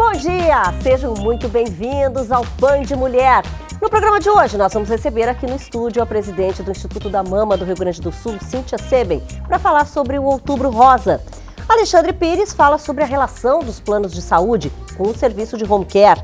Bom dia! Sejam muito bem-vindos ao Band Mulher. No programa de hoje, nós vamos receber aqui no estúdio a presidente do Instituto da Mama do Rio Grande do Sul, Cíntia Seben, para falar sobre o Outubro Rosa. Alexandre Pires fala sobre a relação dos planos de saúde com o serviço de home care.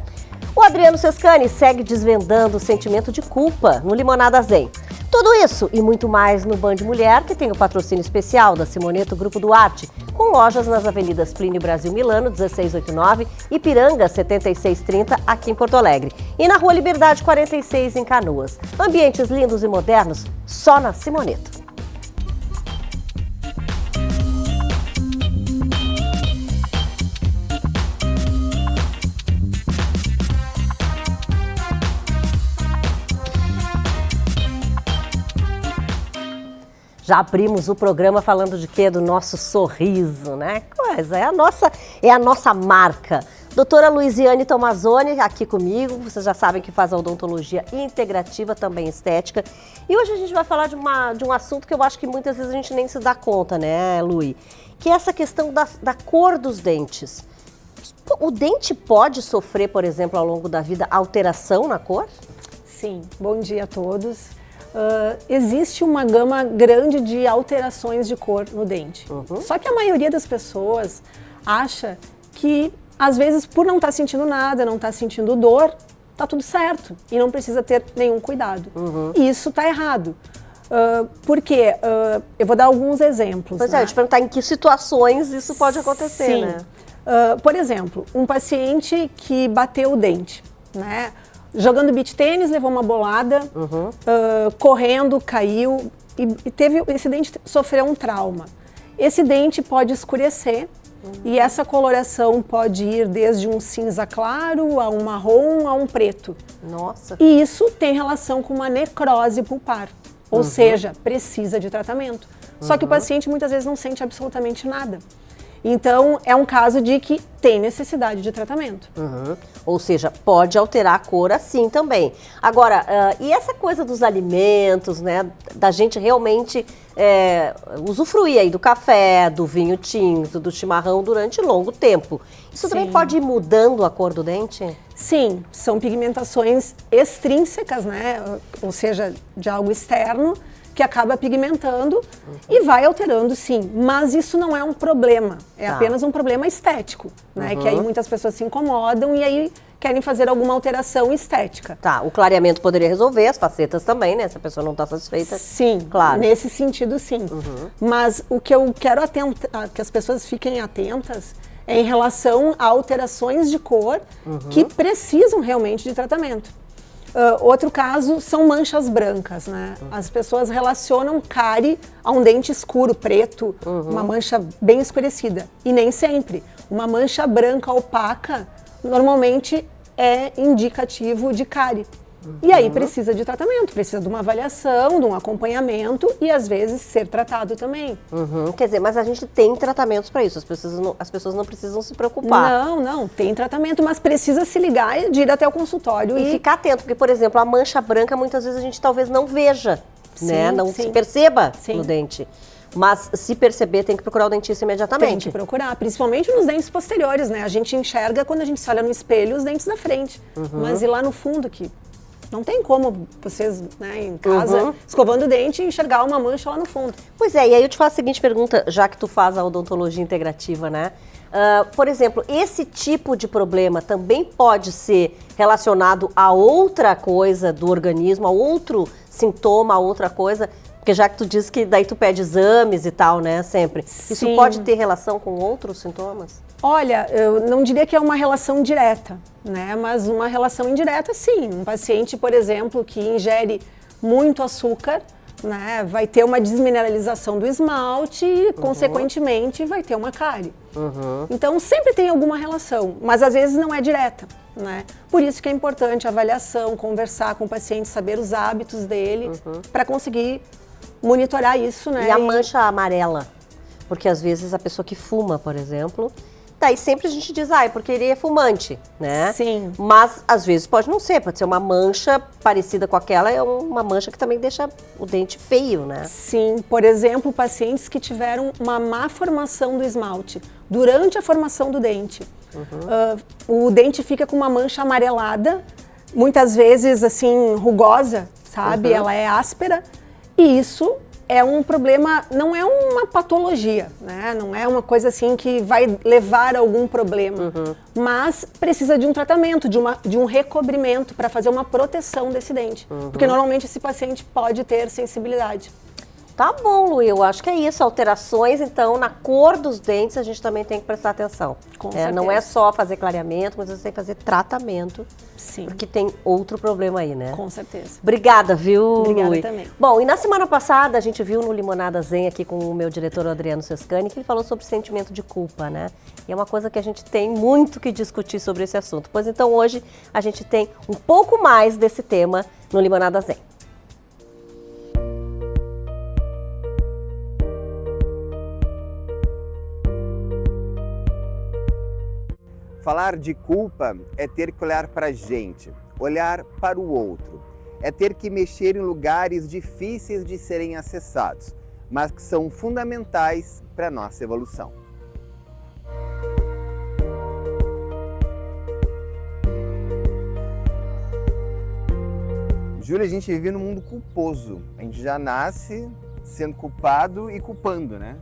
O Adriano Sescani segue desvendando o sentimento de culpa no Limonada Zen. Tudo isso e muito mais no Band Mulher, que tem o patrocínio especial da Simoneto Grupo Duarte, com lojas nas avenidas Plínio Brasil Milano, 1689, Ipiranga, 7630, aqui em Porto Alegre. E na Rua Liberdade, 46, em Canoas. Ambientes lindos e modernos, só na Simoneto. Já abrimos o programa falando de quê? Do nosso sorriso, né? Coisa, é a nossa marca. Doutora Luiziane Tomazoni aqui comigo, vocês já sabem que faz a odontologia integrativa, também estética. E hoje a gente vai falar de um assunto que eu acho que muitas vezes a gente nem se dá conta, né, Lui? Que é essa questão da cor dos dentes. O dente pode sofrer, por exemplo, ao longo da vida, alteração na cor? Sim, bom dia a todos. Existe uma gama grande de alterações de cor no dente. Só que a maioria das pessoas acha que, às vezes, por não estar sentindo nada, não estar sentindo dor, tá tudo certo e não precisa ter nenhum cuidado. E isso tá errado. Por quê? Eu vou dar alguns exemplos. Pois é, eu te perguntar em que situações isso pode acontecer, Sim. né? Por exemplo, um paciente que bateu o dente, né? Jogando beach tênis, levou uma bolada, correndo, caiu e teve esse dente sofreu um trauma. Esse dente pode escurecer e essa coloração pode ir desde um cinza claro a um marrom a um preto. Nossa! E isso tem relação com uma necrose pulpar, ou seja, precisa de tratamento. Só que o paciente muitas vezes não sente absolutamente nada. Então, é um caso de que tem necessidade de tratamento. Ou seja, pode alterar a cor assim também. Agora, e essa coisa dos alimentos, né? Da gente realmente usufruir aí do café, do vinho tinto, do chimarrão durante longo tempo. Isso também pode ir mudando a cor do dente? Sim, são pigmentações extrínsecas, né? Ou seja, de algo externo, que acaba pigmentando e vai alterando, sim. Mas isso não é um problema, é apenas um problema estético, né? Que aí muitas pessoas se incomodam e aí querem fazer alguma alteração estética. Tá, o clareamento poderia resolver, as facetas também, né? Se a pessoa não está satisfeita. Sim, claro. Nesse sentido, sim. Mas o que eu quero que as pessoas fiquem atentas é em relação a alterações de cor que precisam realmente de tratamento. Outro caso são manchas brancas, né? As pessoas relacionam cárie a um dente escuro, preto, uma mancha bem escurecida. E nem sempre. Uma mancha branca opaca normalmente é indicativo de cárie. E aí precisa de tratamento, precisa de uma avaliação, de um acompanhamento e às vezes ser tratado também. Quer dizer, mas a gente tem tratamentos para isso, as pessoas não precisam se preocupar. Não, tem tratamento, mas precisa se ligar de ir até o consultório e ficar atento, porque, por exemplo, a mancha branca muitas vezes a gente talvez não veja, né? Não se perceba no dente. Mas se perceber, tem que procurar o dentista imediatamente. Tem que procurar, principalmente nos dentes posteriores, né? A gente enxerga quando a gente se olha no espelho os dentes da frente, mas e lá no fundo que não tem como vocês, né, em casa, escovando o dente e enxergar uma mancha lá no fundo. Pois é, e aí eu te faço a seguinte pergunta, já que tu faz a odontologia integrativa, né? Por exemplo, esse tipo de problema também pode ser relacionado a outra coisa do organismo, a outro sintoma, a outra coisa? Porque já que tu disse que daí tu pede exames e tal, né, sempre. Isso pode ter relação com outros sintomas? Olha, eu não diria que é uma relação direta, né? Mas uma relação indireta, sim. Um paciente, por exemplo, que ingere muito açúcar, né, vai ter uma desmineralização do esmalte e, consequentemente, vai ter uma cárie. Então, sempre tem alguma relação, mas às vezes não é direta, né? Por isso que é importante a avaliação, conversar com o paciente, saber os hábitos dele, para conseguir monitorar isso, né? E a mancha amarela? Porque às vezes a pessoa que fuma, por exemplo, daí sempre a gente diz, é porque ele é fumante, né? Sim. Mas às vezes pode não ser, pode ser uma mancha parecida com aquela, é uma mancha que também deixa o dente feio, né? Sim, por exemplo, pacientes que tiveram uma má formação do esmalte durante a formação do dente. O dente fica com uma mancha amarelada, muitas vezes assim, rugosa, sabe? Ela é áspera e isso é um problema, não é uma patologia, né? Não é uma coisa assim que vai levar a algum problema, mas precisa de um tratamento, de um recobrimento para fazer uma proteção desse dente, porque normalmente esse paciente pode ter sensibilidade. Tá bom, Lu, eu acho que é isso. Alterações, então, na cor dos dentes a gente também tem que prestar atenção. Com certeza. Não é só fazer clareamento, mas você tem que fazer tratamento. Sim. Porque tem outro problema aí, né? Com certeza. Obrigada, viu, Obrigada Lu? também. Bom, e na semana passada a gente viu no Limonada Zen aqui com o meu diretor Adriano Sescani que ele falou sobre sentimento de culpa, né? E é uma coisa que a gente tem muito que discutir sobre esse assunto. Pois então hoje a gente tem um pouco mais desse tema no Limonada Zen. Falar de culpa é ter que olhar para a gente, olhar para o outro. É ter que mexer em lugares difíceis de serem acessados, mas que são fundamentais para a nossa evolução. Júlia, a gente vive num mundo culposo. A gente já nasce sendo culpado e culpando, né?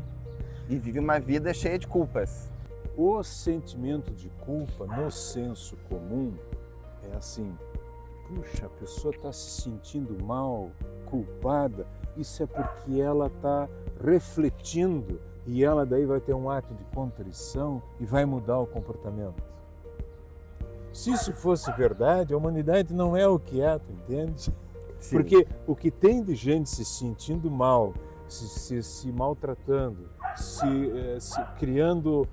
E vive uma vida cheia de culpas. O sentimento de culpa, no senso comum, é assim, puxa, a pessoa está se sentindo mal, culpada, isso é porque ela está refletindo e ela daí vai ter um ato de contrição e vai mudar o comportamento. Se isso fosse verdade, a humanidade não é o que é, tu entende? Sim. Porque o que tem de gente se sentindo mal, se maltratando, se criando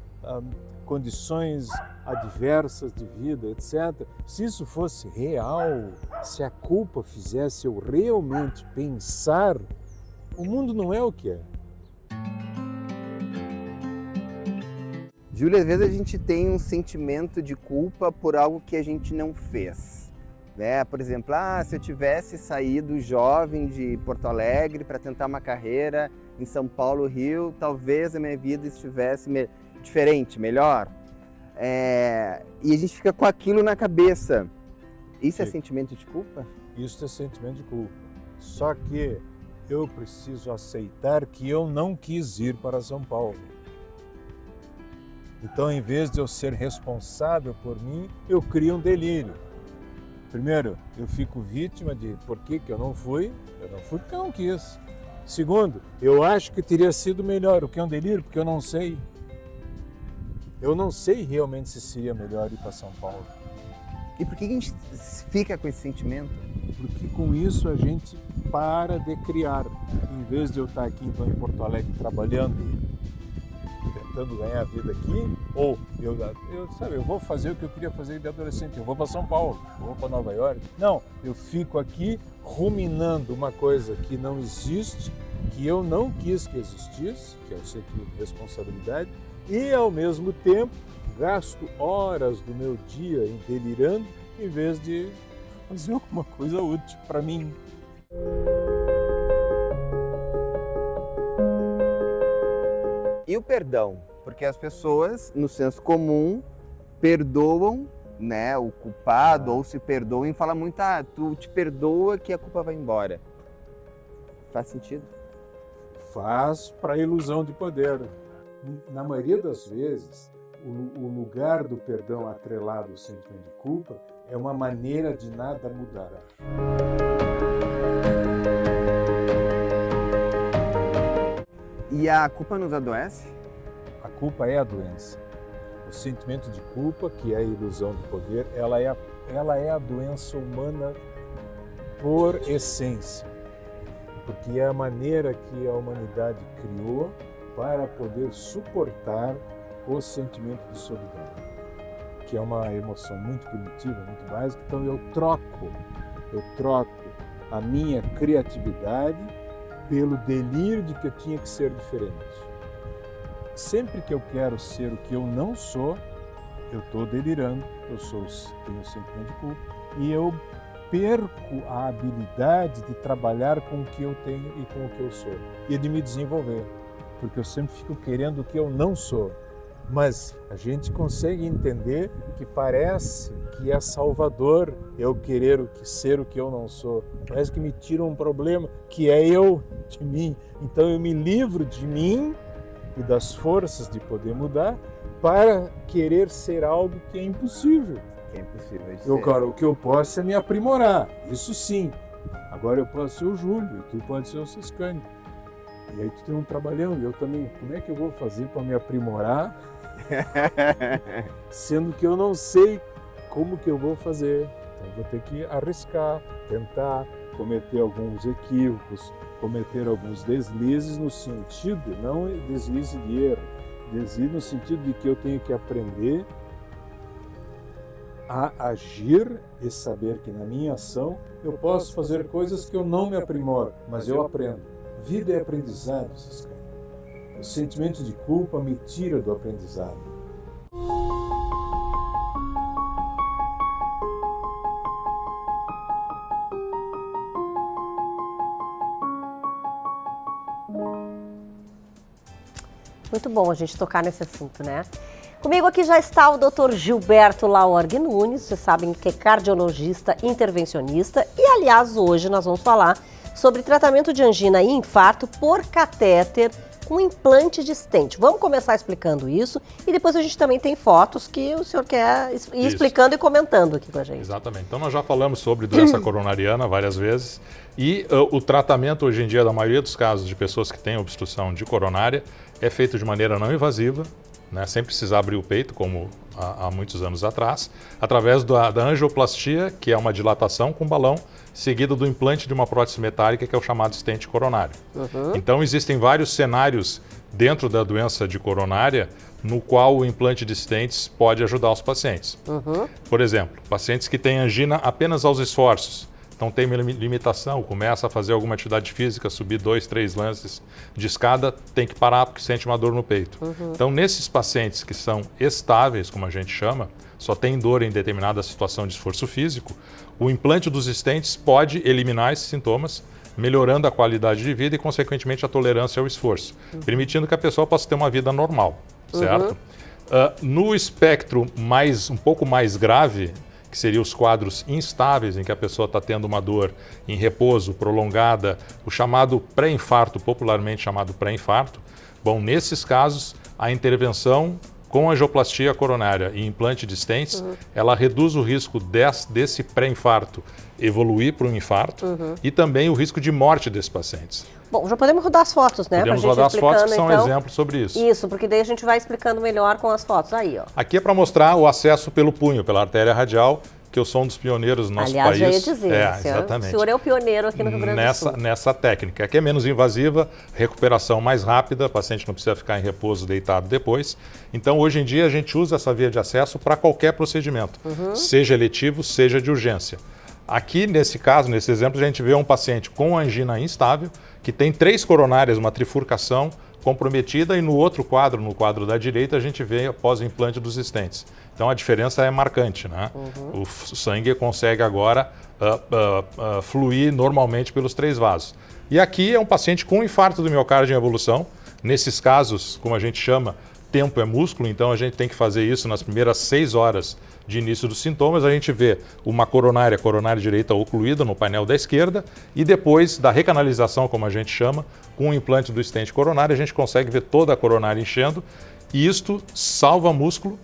condições adversas de vida, etc. Se isso fosse real, se a culpa fizesse eu realmente pensar, o mundo não é o que é. Júlia, às vezes a gente tem um sentimento de culpa por algo que a gente não fez. Né? Por exemplo, se eu tivesse saído jovem de Porto Alegre para tentar uma carreira em São Paulo, Rio, talvez a minha vida estivesse diferente, melhor. E a gente fica com aquilo na cabeça. Isso é sentimento de culpa? Isso é sentimento de culpa. Só que eu preciso aceitar que eu não quis ir para São Paulo. Então, em vez de eu ser responsável por mim, eu crio um delírio. Primeiro, eu fico vítima de por que eu não fui. Eu não fui porque eu não quis. Segundo, eu acho que teria sido melhor. O que é um delírio? Porque eu não sei. Eu não sei realmente se seria melhor ir para São Paulo. E por que a gente fica com esse sentimento? Porque com isso a gente para de criar. Em vez de eu estar aqui então em Porto Alegre trabalhando, tentando ganhar a vida aqui, ou eu vou fazer o que eu queria fazer de adolescente, eu vou para São Paulo, eu vou para Nova York. Não, eu fico aqui ruminando uma coisa que não existe, que eu não quis que existisse, que é o sentimento de responsabilidade, e ao mesmo tempo gasto horas do meu dia delirando em vez de fazer alguma coisa útil para mim. E o perdão? Porque as pessoas, no senso comum, perdoam, né, o culpado ou se perdoam e falam muito, tu te perdoa que a culpa vai embora. Faz sentido? Faz para a ilusão de poder. Na maioria das vezes, o lugar do perdão atrelado ao sentimento de culpa é uma maneira de nada mudar. E a culpa nos adoece? A culpa é a doença. O sentimento de culpa, que é a ilusão de poder, ela é a doença humana por essência. Porque é a maneira que a humanidade criou para poder suportar o sentimento de solidão, que é uma emoção muito primitiva, muito básica. Então eu troco a minha criatividade pelo delírio de que eu tinha que ser diferente. sempre que eu quero ser o que eu não sou, eu estou delirando, tenho sentimento de culpa e eu perco a habilidade de trabalhar com o que eu tenho e com o que eu sou e de me desenvolver, porque eu sempre fico querendo o que eu não sou. Mas a gente consegue entender que parece que é salvador eu querer ser o que eu não sou. Parece que me tira um problema que é eu de mim. Então eu me livro de mim e das forças de poder mudar para querer ser algo que é impossível. Que é impossível de ser. Cara, o que eu posso é me aprimorar, isso sim. Agora eu posso ser o Júlio e tu pode ser o Ciscane. E aí tu tem um trabalhão e eu também. Como é que eu vou fazer para me aprimorar? Sendo que eu não sei como que eu vou fazer. Então eu vou ter que arriscar, tentar, cometer alguns equívocos, cometer alguns deslizes no sentido, não deslize de erro, deslize no sentido de que eu tenho que aprender a agir e saber que na minha ação eu posso fazer coisas que eu não me aprimoro, mas eu aprendo. Vida é aprendizado, Ciscane. O sentimento de culpa me tira do aprendizado. Muito bom a gente tocar nesse assunto, né? Comigo aqui já está o Dr. Gilberto Laorgue Nunes, vocês sabem que é cardiologista intervencionista e, aliás, hoje nós vamos falar sobre tratamento de angina e infarto por catéter com implante de stent. Vamos começar explicando isso e depois a gente também tem fotos que o senhor quer ir explicando e comentando aqui com a gente. Exatamente. Então nós já falamos sobre doença coronariana várias vezes e o tratamento hoje em dia da maioria dos casos de pessoas que têm obstrução de coronária é feito de maneira não invasiva, né, sem precisar abrir o peito, como há muitos anos atrás, através da angioplastia, que é uma dilatação com balão, seguido do implante de uma prótese metálica, que é o chamado stent coronário. Então, existem vários cenários dentro da doença de coronária no qual o implante de stents pode ajudar os pacientes. Por exemplo, pacientes que têm angina apenas aos esforços, então tem uma limitação, começa a fazer alguma atividade física, subir 2, 3 lances de escada, tem que parar porque sente uma dor no peito. Então, nesses pacientes que são estáveis, como a gente chama, só tem dor em determinada situação de esforço físico, o implante dos stents pode eliminar esses sintomas, melhorando a qualidade de vida e, consequentemente, a tolerância ao esforço, permitindo que a pessoa possa ter uma vida normal, certo? No espectro um pouco mais grave, que seriam os quadros instáveis, em que a pessoa está tendo uma dor em repouso prolongada, o chamado pré-infarto, popularmente chamado pré-infarto. Bom, nesses casos, a intervenção com angioplastia coronária e implante de stents, ela reduz o risco desse pré-infarto evoluir para um infarto e também o risco de morte desses pacientes. Bom, já podemos rodar as fotos, né? Podemos rodar as fotos que são exemplos sobre isso. Isso, porque daí a gente vai explicando melhor com as fotos. Aí, ó. Aqui é para mostrar o acesso pelo punho, pela artéria radial, que eu sou um dos pioneiros do nosso país. Aliás, já ia dizer, exatamente. O senhor é o pioneiro aqui no Rio Grande do Sul. Nessa técnica, que é menos invasiva, recuperação mais rápida, o paciente não precisa ficar em repouso deitado depois. Então, hoje em dia, a gente usa essa via de acesso para qualquer procedimento, seja eletivo, seja de urgência. Aqui, nesse caso, nesse exemplo, a gente vê um paciente com angina instável, que tem 3 coronárias, uma trifurcação comprometida, e no outro quadro, no quadro da direita, a gente vê após o implante dos stents. Então a diferença é marcante, né? O sangue consegue agora fluir normalmente pelos 3 vasos. E aqui é um paciente com infarto do miocárdio em evolução. Nesses casos, como a gente chama, tempo é músculo, então a gente tem que fazer isso nas primeiras 6 horas de início dos sintomas. A gente vê uma coronária direita ocluída no painel da esquerda e depois da recanalização, como a gente chama, com o implante do stent coronário, a gente consegue ver toda a coronária enchendo e isto salva músculo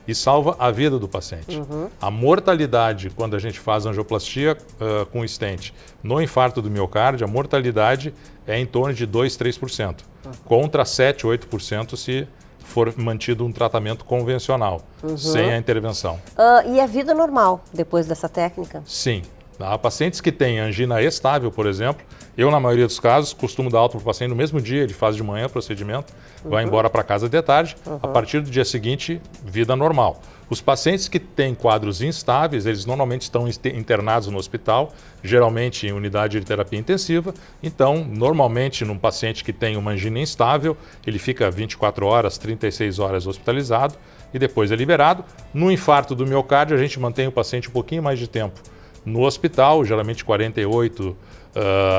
e salva a vida do paciente. A mortalidade, quando a gente faz angioplastia com stent no infarto do miocárdio, a mortalidade é em torno de 2, 3%, contra 7, 8% se for mantido um tratamento convencional, sem a intervenção. E a vida normal depois dessa técnica? Sim. Há pacientes que têm angina estável, por exemplo, eu, na maioria dos casos, costumo dar alta para o paciente no mesmo dia, ele faz de manhã o procedimento, vai embora para casa de tarde, a partir do dia seguinte, vida normal. Os pacientes que têm quadros instáveis, eles normalmente estão internados no hospital, geralmente em unidade de terapia intensiva. Então, normalmente, num paciente que tem uma angina instável, ele fica 24 horas, 36 horas hospitalizado e depois é liberado. No infarto do miocárdio, a gente mantém o paciente um pouquinho mais de tempo no hospital, geralmente 48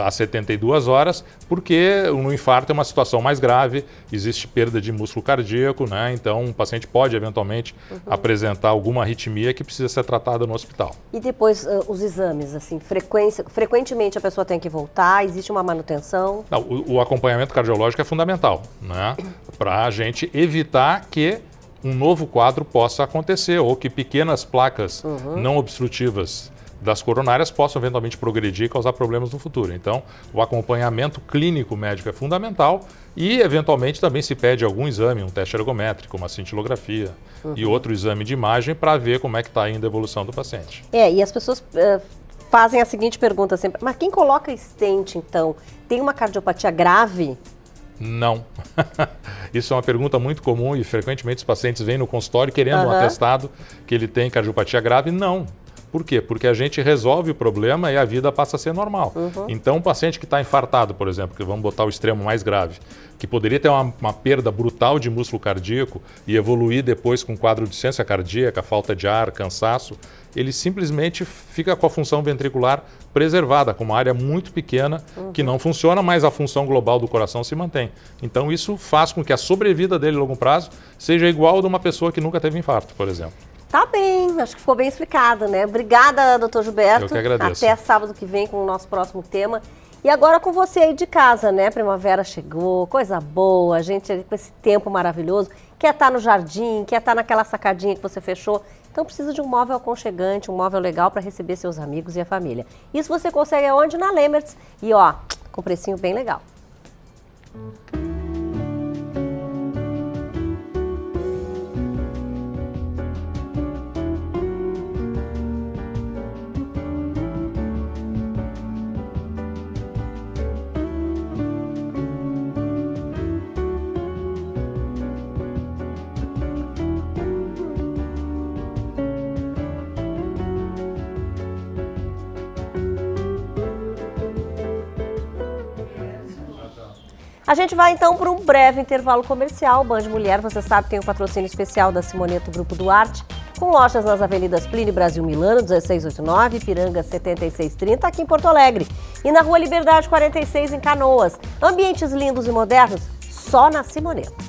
a 72 horas, porque no infarto é uma situação mais grave, existe perda de músculo cardíaco, né? Então o paciente pode eventualmente apresentar alguma arritmia que precisa ser tratada no hospital. E depois os exames, assim, frequentemente a pessoa tem que voltar, existe uma manutenção? Não, o acompanhamento cardiológico é fundamental, né? Para a gente evitar que um novo quadro possa acontecer ou que pequenas placas não obstrutivas das coronárias possam eventualmente progredir e causar problemas no futuro. Então, o acompanhamento clínico médico é fundamental e, eventualmente, também se pede algum exame, um teste ergométrico, uma cintilografia e outro exame de imagem para ver como é que está indo a evolução do paciente. E as pessoas fazem a seguinte pergunta sempre, mas quem coloca stent, então, tem uma cardiopatia grave? Não. Isso é uma pergunta muito comum e, frequentemente, os pacientes vêm no consultório querendo um atestado que ele tem cardiopatia grave. Não. Por quê? Porque a gente resolve o problema e a vida passa a ser normal. Então, um paciente que está infartado, por exemplo, que vamos botar o extremo mais grave, que poderia ter uma perda brutal de músculo cardíaco e evoluir depois com quadro de insuficiência cardíaca, falta de ar, cansaço, ele simplesmente fica com a função ventricular preservada, com uma área muito pequena que não funciona, mas a função global do coração se mantém. Então, isso faz com que a sobrevida dele a longo prazo seja igual a de uma pessoa que nunca teve infarto, por exemplo. Tá bem, acho que ficou bem explicado, né? Obrigada, doutor Gilberto. Eu que agradeço. Até sábado que vem com o nosso próximo tema. E agora com você aí de casa, né? Primavera chegou, coisa boa, a gente com esse tempo maravilhoso, quer estar no jardim, quer estar naquela sacadinha que você fechou. Então precisa de um móvel aconchegante, um móvel legal para receber seus amigos e a família. Isso você consegue aonde? Na Lemertz. E ó, com precinho bem legal. A gente vai então para um breve intervalo comercial. Band Mulher, você sabe, tem um patrocínio especial da Simoneto Grupo Duarte, com lojas nas avenidas Plínio Brasil Milano, 1689, Ipiranga 7630, aqui em Porto Alegre. E na Rua Liberdade 46, em Canoas. Ambientes lindos e modernos, só na Simoneto.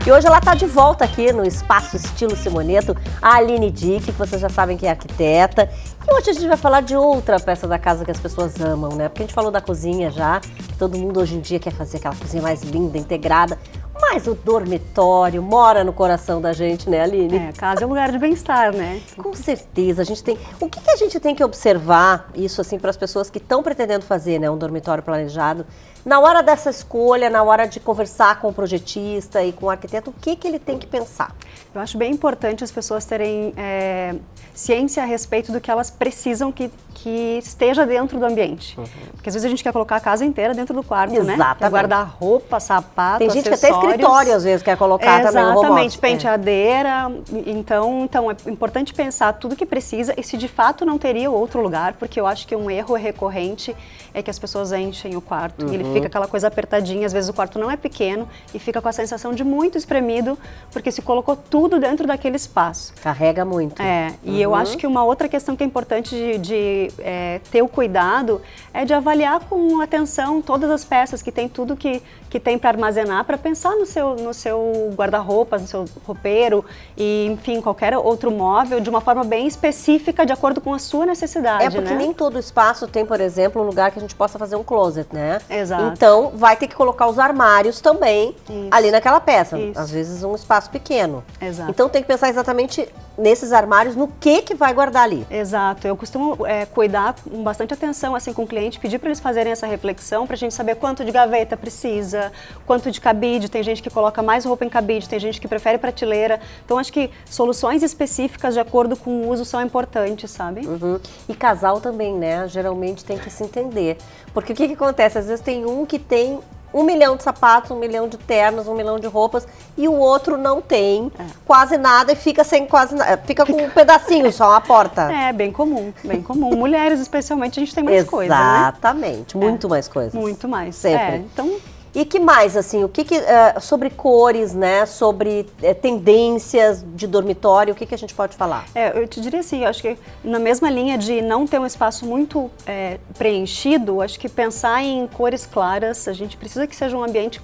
E hoje ela está de volta aqui no Espaço Estilo Simoneto, a Aline Dick, que vocês já sabem que é arquiteta. E hoje a gente vai falar de outra peça da casa que as pessoas amam, né? Porque a gente falou da cozinha já, que todo mundo hoje em dia quer fazer aquela cozinha mais linda, integrada. Mas o dormitório mora no coração da gente, né, Aline? Casa é um lugar de bem-estar, né? Com certeza, a gente tem... O que a gente tem que observar, isso assim, para as pessoas que estão pretendendo fazer, né, um dormitório planejado, na hora dessa escolha, na hora de conversar com o projetista e com o arquiteto, o que ele tem que pensar? Eu acho bem importante as pessoas terem ciência a respeito do que elas precisam que esteja dentro do ambiente. Porque às vezes a gente quer colocar a casa inteira dentro do quarto, Exatamente. né? Quer guardar roupa, sapato, tem gente que até escritório às vezes quer colocar também no home office. Exatamente, penteadeira. Então é importante pensar tudo que precisa e se de fato não teria outro lugar, porque eu acho que um erro recorrente é que as pessoas enchem o quarto e ele fica aquela coisa apertadinha, às vezes o quarto não é pequeno e fica com a sensação de muito espremido, porque se colocou tudo dentro daquele espaço. Carrega muito. E eu acho que uma outra questão que é importante de ter o cuidado é de avaliar com atenção todas as peças, que tem tudo que tem para armazenar, para pensar no seu guarda-roupas, no seu roupeiro e, enfim, qualquer outro móvel de uma forma bem específica, de acordo com a sua necessidade, porque né? nem todo espaço tem, por exemplo, um lugar que a gente possa fazer um closet, né? Exato. Então, vai ter que colocar os armários também Isso. ali naquela peça. Isso. Às vezes um espaço pequeno. Exato. Então, tem que pensar exatamente nesses armários, no que vai guardar ali. Exato, eu costumo cuidar com bastante atenção assim, com o cliente, pedir para eles fazerem essa reflexão, para a gente saber quanto de gaveta precisa, quanto de cabide, tem gente que coloca mais roupa em cabide, tem gente que prefere prateleira, então acho que soluções específicas de acordo com o uso são importantes, sabe? E casal também, né? Geralmente tem que se entender, porque o que acontece? Às vezes tem um que tem 1 milhão de sapatos, 1 milhão de ternos, 1 milhão de roupas, e o outro não tem quase nada e fica sem quase nada, fica com um pedacinho só, uma porta. É, bem comum, bem comum. Mulheres, especialmente, a gente tem mais coisa, né? Exatamente, muito mais coisas. Muito mais. Sempre. Então... E que mais, assim, o que sobre cores, né, sobre tendências de dormitório, o que a gente pode falar? Eu te diria assim, eu acho que na mesma linha de não ter um espaço muito preenchido, acho que pensar em cores claras, a gente precisa que seja um ambiente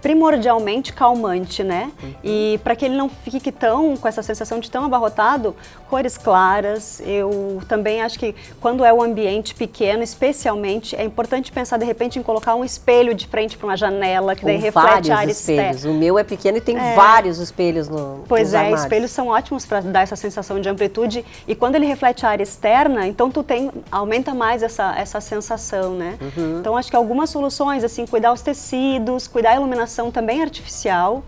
primordialmente calmante, né? E para que ele não fique tão com essa sensação de tão abarrotado, cores claras. Eu também acho que quando é um ambiente pequeno, especialmente, é importante pensar de repente em colocar um espelho de frente para uma janela, que daí reflete a área espelhos. O meu é pequeno e tem vários espelhos nos armários. Espelhos são ótimos para dar essa sensação de amplitude e quando ele reflete a área externa, então aumenta mais essa sensação, né? Então acho que algumas soluções, assim, cuidar os tecidos, cuidar a iluminação também artificial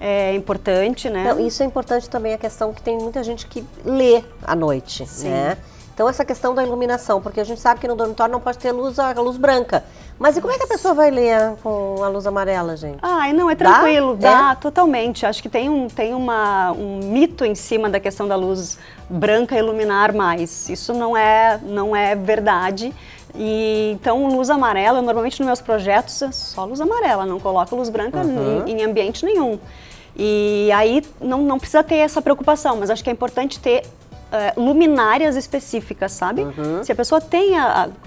é importante, né? Não, isso é importante também, a questão que tem muita gente que lê à noite, né? Então essa questão da iluminação, porque a gente sabe que no dormitório não pode ter a luz branca. Mas e como é que a pessoa vai ler com a luz amarela, gente? Não, é tranquilo, dá totalmente. Acho que tem um mito em cima da questão da luz branca iluminar mais. Isso não é verdade. E então luz amarela, normalmente nos meus projetos é só luz amarela, não coloco luz branca em ambiente nenhum. E aí não precisa ter essa preocupação, mas acho que é importante ter luminárias específicas, sabe? Se a pessoa tem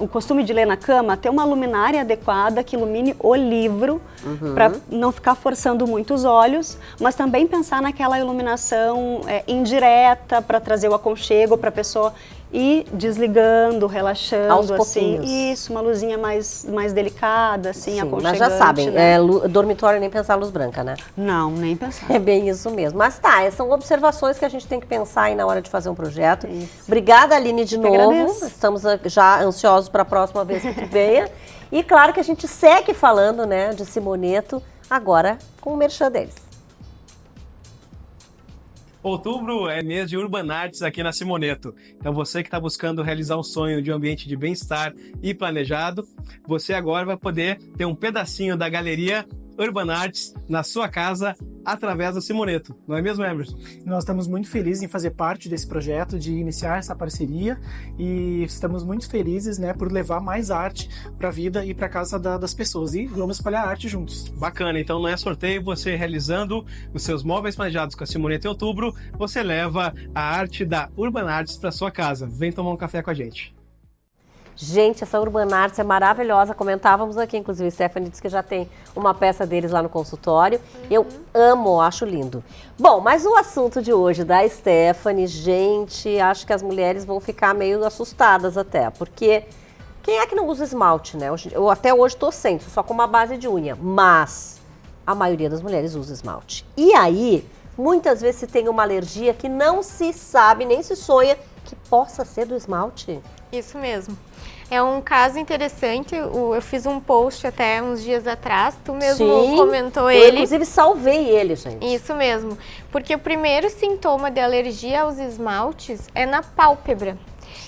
o costume de ler na cama, ter uma luminária adequada que ilumine o livro, para não ficar forçando muito os olhos, mas também pensar naquela iluminação indireta para trazer o aconchego para a pessoa ir desligando, relaxando, aos assim. pouquinhos. Isso, uma luzinha mais delicada, assim, aconchegante. Mas já sabem, né? Dormitório nem pensar luz branca, né? Não, nem pensar. É bem isso mesmo. Mas são observações que a gente tem que pensar aí na hora de fazer um projeto. Obrigada, Aline, de novo. Agradeço. Estamos já ansiosos para a próxima vez que venha. E claro que a gente segue falando, né, de Simoneto, agora com o merchan deles. Outubro é mês de Urban Arts aqui na Simoneto. Então você que está buscando realizar um sonho de um ambiente de bem-estar e planejado, você agora vai poder ter um pedacinho da galeria Urban Arts na sua casa através da Simoneto. Não é mesmo, Emerson? Nós estamos muito felizes em fazer parte desse projeto, de iniciar essa parceria e estamos muito felizes, né, por levar mais arte para a vida e para a casa das pessoas e vamos espalhar arte juntos. Bacana, então não é sorteio, você realizando os seus móveis planejados com a Simoneto em outubro, você leva a arte da Urban Arts para sua casa. Vem tomar um café com a gente. Gente, essa Urban Arts é maravilhosa, comentávamos aqui, inclusive, a Stephanie disse que já tem uma peça deles lá no consultório. Eu amo, acho lindo. Bom, mas o assunto de hoje da Stephanie, gente, acho que as mulheres vão ficar meio assustadas até, porque quem é que não usa esmalte, né? Eu até hoje tô sem, só com uma base de unha, mas a maioria das mulheres usa esmalte. E aí, muitas vezes se tem uma alergia que não se sabe, nem se sonha que possa ser do esmalte. Isso mesmo. É um caso interessante, eu fiz um post até uns dias atrás, tu mesmo comentou ele. Eu inclusive salvei ele, gente. Isso mesmo, porque o primeiro sintoma de alergia aos esmaltes é na pálpebra.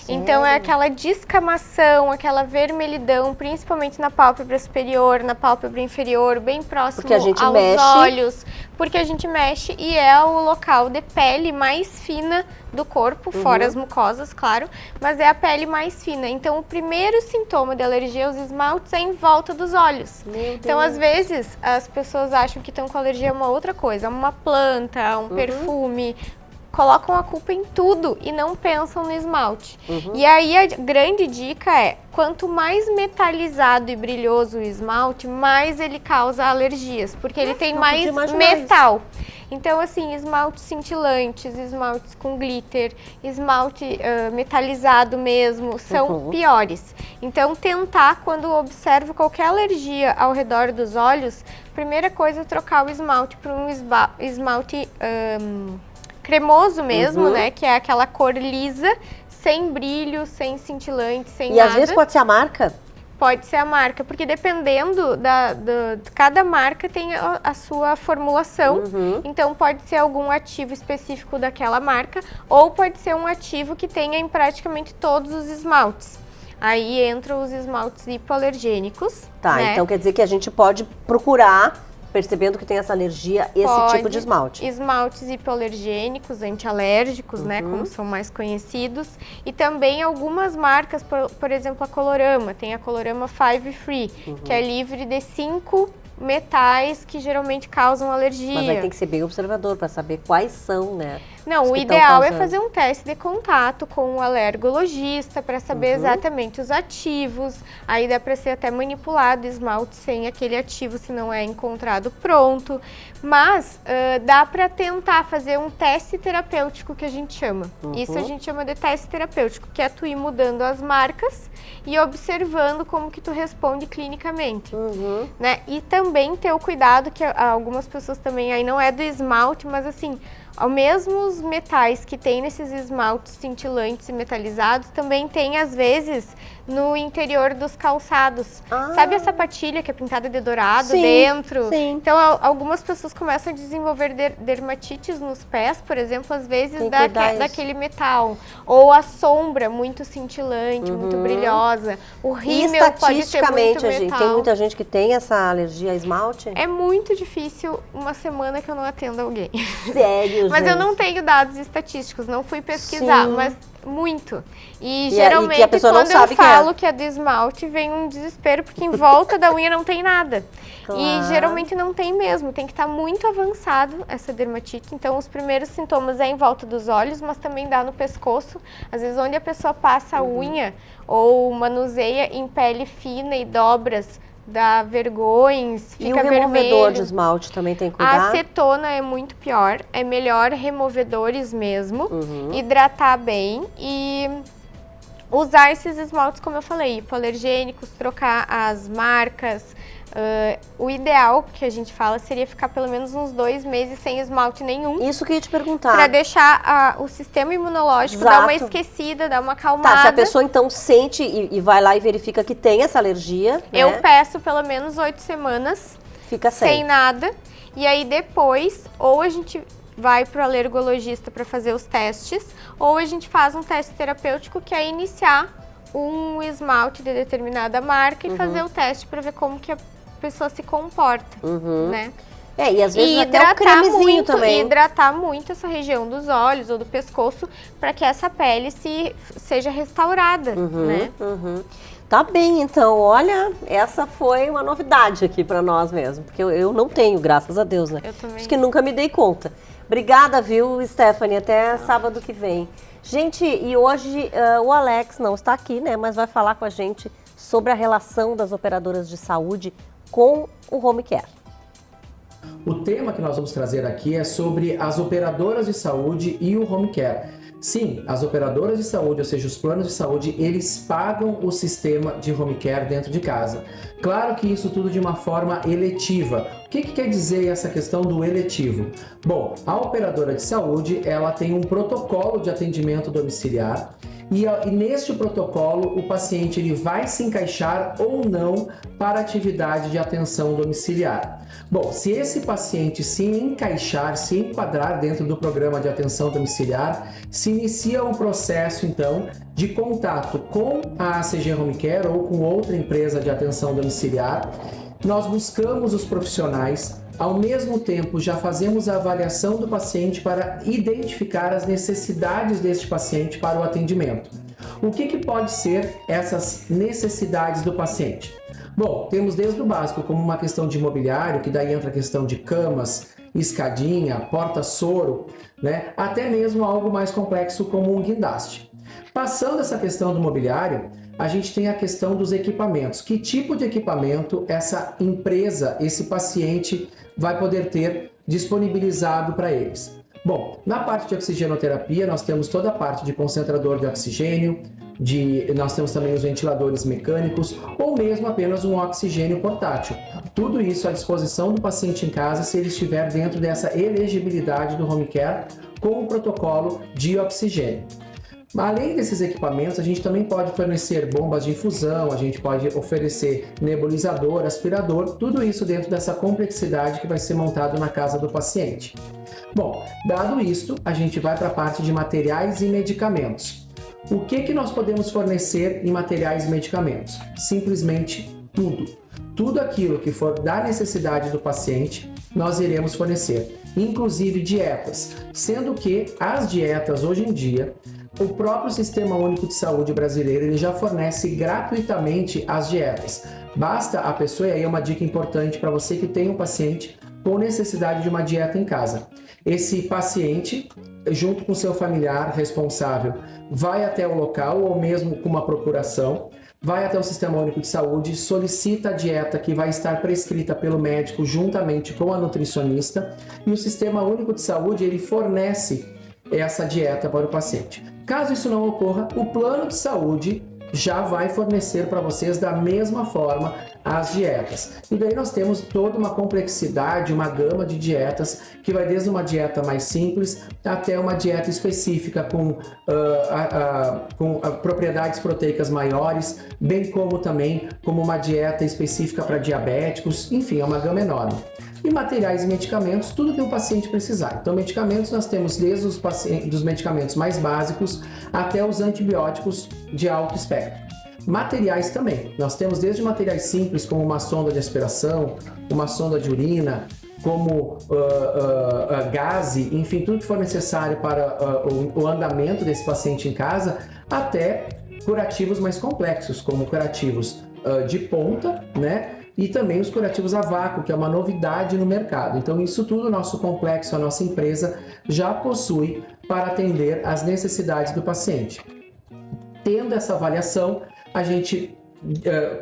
Então é aquela descamação, aquela vermelhidão, principalmente na pálpebra superior, na pálpebra inferior, bem próximo aos olhos. Porque a gente mexe e é o local de pele mais fina do corpo, fora as mucosas, claro, mas é a pele mais fina. Então o primeiro sintoma de alergia aos esmaltes é em volta dos olhos. Então às vezes as pessoas acham que estão com alergia a uma outra coisa, uma planta, um perfume, colocam a culpa em tudo e não pensam no esmalte. E aí a grande dica é, quanto mais metalizado e brilhoso o esmalte, mais ele causa alergias, porque ele tem mais metal. Então, assim, esmaltes cintilantes, esmaltes com glitter, esmalte metalizado mesmo, são piores. Então, tentar, quando observa qualquer alergia ao redor dos olhos, primeira coisa é trocar o esmalte por um esmalte cremoso mesmo, né? Que é aquela cor lisa, sem brilho, sem cintilante, sem E nada. às vezes pode ser a marca? Pode ser a marca, porque dependendo cada marca tem a sua formulação, então pode ser algum ativo específico daquela marca, ou pode ser um ativo que tenha em praticamente todos os esmaltes. Aí entram os esmaltes hipoalergênicos. Tá, né? então quer dizer que a gente pode procurar, percebendo que tem essa alergia, esse tipo de esmalte. Esmaltes hipoalergênicos, antialérgicos, né, como são mais conhecidos. E também algumas marcas, por exemplo, a Colorama. Tem a Colorama 5 Free, que é livre de 5 metais que geralmente causam alergia. Mas aí tem que ser bem observador para saber quais são, né? Não, o que tão ideal é causando. fazer um teste de contato com o alergologista para saber exatamente os ativos. Aí dá para ser até manipulado esmalte sem aquele ativo se não é encontrado pronto. Mas dá para tentar fazer um teste terapêutico que a gente chama. Isso a gente chama de teste terapêutico, que é tu ir mudando as marcas e observando como que tu responde clinicamente. Né? E também ter o cuidado que algumas pessoas também, aí não é do esmalte, mas assim, os mesmos metais que tem nesses esmaltes cintilantes e metalizados, também tem às vezes no interior dos calçados. Sabe a sapatilha que é pintada de dourado dentro? Sim. Então algumas pessoas começam a desenvolver dermatites nos pés, por exemplo, às vezes Tem que cuidar isso. daquele metal. Ou a sombra muito cintilante, muito brilhosa. O E rímel pode ter muito estatisticamente, metal. tem muita gente que tem essa alergia a esmalte? É muito difícil uma semana que eu não atendo alguém. Sério, Mas gente? eu não tenho dados estatísticos, não fui pesquisar, Sim. mas muito. E E geralmente que a pessoa não quando eu sabe que é. falo que é do esmalte, vem um desespero, porque em volta da unha não tem nada. Claro. E geralmente não tem mesmo, tem que estar muito avançado essa dermatite. Então os primeiros sintomas é em volta dos olhos, mas também dá no pescoço. Às vezes onde a pessoa passa a unha ou manuseia em pele fina e dobras, dá vergões, E o fica removedor vermelho. de esmalte também tem que A cuidar? acetona é muito pior, é melhor removedores mesmo, hidratar bem e usar esses esmaltes, como eu falei, hipoalergênicos, trocar as marcas. O ideal que a gente fala seria ficar pelo menos uns 2 meses sem esmalte nenhum. Isso que eu ia te perguntar. Pra deixar o sistema imunológico Exato. dar uma esquecida, dar uma acalmada. Tá, se a pessoa então sente e vai lá e verifica que tem essa alergia, Eu né? peço pelo menos 8 semanas Fica sem nada. E aí depois, ou a gente vai pro alergologista para fazer os testes, ou a gente faz um teste terapêutico que é iniciar um esmalte de determinada marca e fazer o teste para ver como que a pessoa se comporta, né? E às vezes E até o hidratar cremezinho muito, também. hidratar muito essa região dos olhos ou do pescoço para que essa pele seja restaurada, né? Tá bem, então, olha, essa foi uma novidade aqui pra nós mesmo, porque eu não tenho, graças a Deus, né? Eu também. Acho que nunca me dei conta. Obrigada, viu, Stephanie? Até sábado que vem. Gente, e hoje o Alex não está aqui, né? Mas vai falar com a gente sobre a relação das operadoras de saúde com o home care. O tema que nós vamos trazer aqui é sobre as operadoras de saúde e o home care. Sim, as operadoras de saúde, ou seja, os planos de saúde, eles pagam o sistema de home care dentro de casa. Claro que isso tudo de uma forma eletiva. O que quer dizer essa questão do eletivo? Bom, a operadora de saúde, ela tem um protocolo de atendimento domiciliar e neste protocolo o paciente ele vai se encaixar ou não para a atividade de atenção domiciliar. Bom, se esse paciente se encaixar, se enquadrar dentro do programa de atenção domiciliar, se inicia um processo então de contato com a ACG Home Care ou com outra empresa de atenção domiciliar. Nós buscamos os profissionais, ao mesmo tempo já fazemos a avaliação do paciente para identificar as necessidades deste paciente para o atendimento. O que pode ser essas necessidades do paciente? Bom, temos desde o básico, como uma questão de imobiliário, que daí entra a questão de camas, escadinha, porta-soro, né? Até mesmo algo mais complexo como um guindaste. Passando essa questão do mobiliário, a gente tem a questão dos equipamentos. Que tipo de equipamento essa empresa, esse paciente vai poder ter disponibilizado para eles? Bom, na parte de oxigenoterapia, nós temos toda a parte de concentrador de oxigênio, nós temos também os ventiladores mecânicos ou mesmo apenas um oxigênio portátil. Tudo isso à disposição do paciente em casa se ele estiver dentro dessa elegibilidade do home care com o protocolo de oxigênio. Além desses equipamentos, a gente também pode fornecer bombas de infusão, a gente pode oferecer nebulizador, aspirador, tudo isso dentro dessa complexidade que vai ser montado na casa do paciente. Bom, dado isto, a gente vai para a parte de materiais e medicamentos. O que nós podemos fornecer em materiais e medicamentos? Simplesmente tudo. Tudo aquilo que for da necessidade do paciente, nós iremos fornecer, inclusive dietas, sendo que as dietas hoje em dia, o próprio Sistema Único de Saúde brasileiro ele já fornece gratuitamente as dietas. Basta a pessoa, e aí é uma dica importante para você que tem um paciente com necessidade de uma dieta em casa. Esse paciente, junto com seu familiar responsável, vai até o local ou mesmo com uma procuração, vai até o Sistema Único de Saúde, solicita a dieta que vai estar prescrita pelo médico juntamente com a nutricionista e o Sistema Único de Saúde ele fornece essa dieta para o paciente. Caso isso não ocorra, o plano de saúde já vai fornecer para vocês da mesma forma as dietas. E daí nós temos toda uma complexidade, uma gama de dietas que vai desde uma dieta mais simples até uma dieta específica com propriedades proteicas maiores, bem como também como uma dieta específica para diabéticos, enfim, é uma gama enorme. E materiais e medicamentos, tudo que o paciente precisar. Então, medicamentos nós temos desde dos medicamentos mais básicos até os antibióticos de alto espectro. Materiais também. Nós temos desde materiais simples, como uma sonda de aspiração, uma sonda de urina, como gaze, enfim, tudo que for necessário para o andamento desse paciente em casa, até curativos mais complexos, como curativos de ponta, né? E também os curativos a vácuo, que é uma novidade no mercado. Então, isso tudo o nosso complexo, a nossa empresa já possui para atender às necessidades do paciente. Tendo essa avaliação, a gente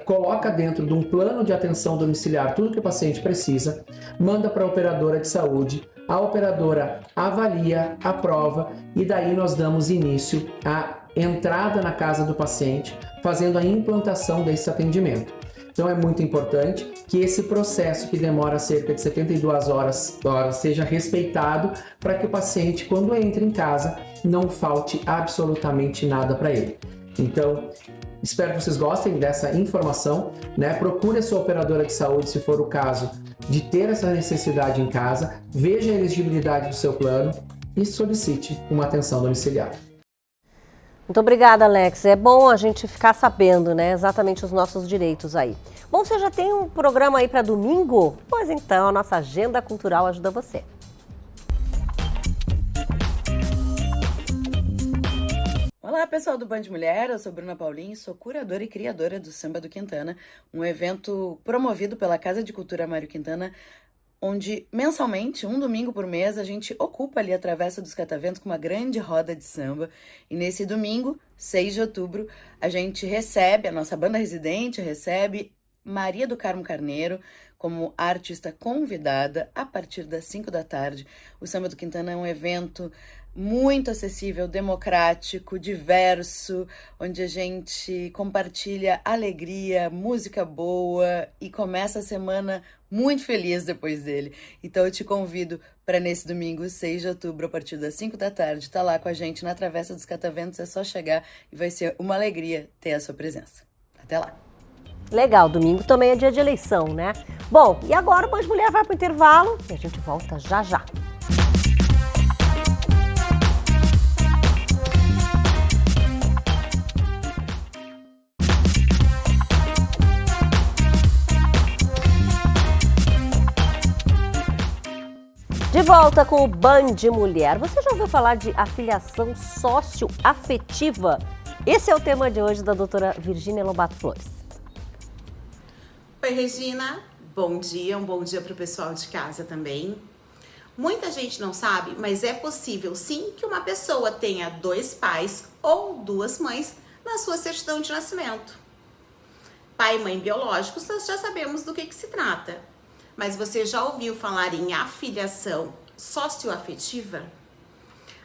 coloca dentro de um plano de atenção domiciliar tudo que o paciente precisa, manda para a operadora de saúde, a operadora avalia, aprova e daí nós damos início à entrada na casa do paciente, fazendo a implantação desse atendimento. Então é muito importante que esse processo que demora cerca de 72 horas seja respeitado para que o paciente, quando entre em casa, não falte absolutamente nada para ele. Então, espero que vocês gostem dessa informação, né? Procure a sua operadora de saúde, se for o caso, de ter essa necessidade em casa, veja a elegibilidade do seu plano e solicite uma atenção domiciliar. Muito obrigada, Alex. É bom a gente ficar sabendo, né, exatamente os nossos direitos aí. Bom, você já tem um programa aí para domingo? Pois então, a nossa agenda cultural ajuda você. Olá, pessoal do Band Mulher, eu sou Bruna Paulin, sou curadora e criadora do Samba do Quintana, um evento promovido pela Casa de Cultura Mário Quintana, onde mensalmente, um domingo por mês, a gente ocupa ali a Travessa dos Cataventos com uma grande roda de samba. E nesse domingo, 6 de outubro, a gente recebe, a nossa banda residente recebe Maria do Carmo Carneiro como artista convidada a partir das 5 da tarde. O Samba do Quintana é um evento muito acessível, democrático, diverso, onde a gente compartilha alegria, música boa e começa a semana muito feliz depois dele. Então eu te convido para nesse domingo, 6 de outubro, a partir das 5 da tarde, estar lá com a gente na Travessa dos Cataventos. É só chegar e vai ser uma alegria ter a sua presença. Até lá! Legal, domingo também é dia de eleição, né? Bom, e agora o Band Mulher vai para o intervalo e a gente volta já já. De volta com o Band Mulher. Você já ouviu falar de afiliação socioafetiva? Esse é o tema de hoje da doutora Virgínia Lobato Flores. Oi, Regina. Bom dia. Um bom dia para o pessoal de casa também. Muita gente não sabe, mas é possível sim que uma pessoa tenha 2 pais ou 2 mães na sua certidão de nascimento. Pai e mãe biológicos, nós já sabemos do que se trata. Mas você já ouviu falar em afiliação socioafetiva?